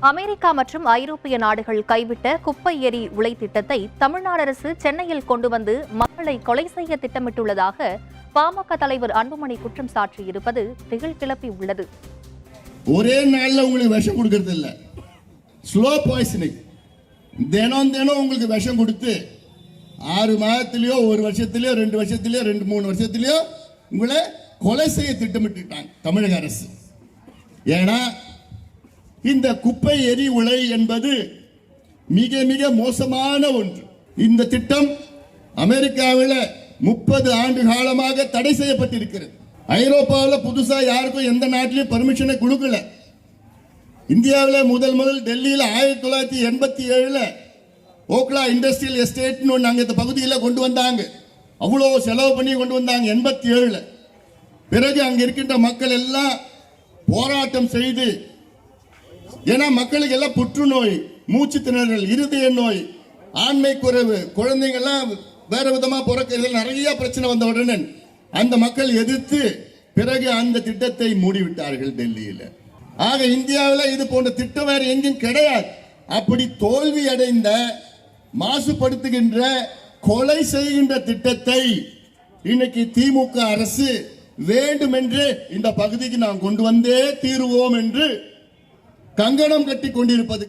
America மற்றும் ஐரோப்பிய நாடுகள் கைவிட்ட குப்பை எரி உலை திட்டத்தை தமிழ்நாடு அரசு சென்னையில் கொண்டு வந்து மக்களை கொலை செய்ய திட்டமிட்டுள்ளதாக பாமக தலைவர் அன்புமணி குற்றம் சாட்டியிருப்பது திகில் கிளப்பி உள்ளது. ஒரே நாள்ல உங்களுக்கு விஷம் கொடுக்கறது இல்ல, ஸ்லோ பாய்சனிங். தினம் தினம் உங்களுக்கு விஷம் கொடுத்து 6 மாதத்திலயோ 1 வருஷத்திலயோ 2 வருஷத்திலயோ 2-3 வருஷத்திலயோ உங்களை கொலை செய்ய திட்டமிட்டுட்டாங்க தமிழக அரசு. ஏன்னா இந்த குப்பை எரி உலை என்பது மிக மிக மோசமான ஒன்று. இந்த திட்டம் அமெரிக்காவில் 30 ஆண்டு காலமாக தடை செய்யப்பட்டிருக்கிறது. ஐரோப்பாவில் புதுசா யாருக்கும் எந்த நாட்டிலையும் பர்மிஷனை கொடுக்கல. இந்தியாவில் முதல் டெல்லியில் 1987 ஓக்லா இண்டஸ்ட்ரியல் எஸ்டேட்னு ஒன்று அங்கே இந்த பகுதியில் கொண்டு வந்தாங்க. அவ்வளோ செலவு பண்ணி கொண்டு வந்தாங்க 87. பிறகு அங்க இருக்கின்ற மக்கள் எல்லாம் போராட்டம் செய்து, ஏன்னா மக்களுக்கு எல்லாம் புற்றுநோய், மூச்சு திணறல், இருதய நோய், ஆண்மை குறைவு, குழந்தைங்க எல்லாம் வேற விதமா பிறக்கிறது, நிறைய பிரச்சனை வந்த உடனே அந்த மக்கள் எதிர்த்து பிறகு அந்த திட்டத்தை மூடிவிட்டார்கள் டெல்லியில். ஆக இந்தியாவில் இது போன்ற திட்டம் வேற எங்கேயும் கிடையாது. அப்படி தோல்வி அடைந்த, மாசுபடுத்துகின்ற, கொலை செய்கின்ற திட்டத்தை இன்னைக்கு திமுக அரசு வேண்டுமென்று இந்த பகுதிக்கு நாம் கொண்டு வந்தே தீருவோம் என்று கங்கணம் கட்டி கொண்டிருப்பது.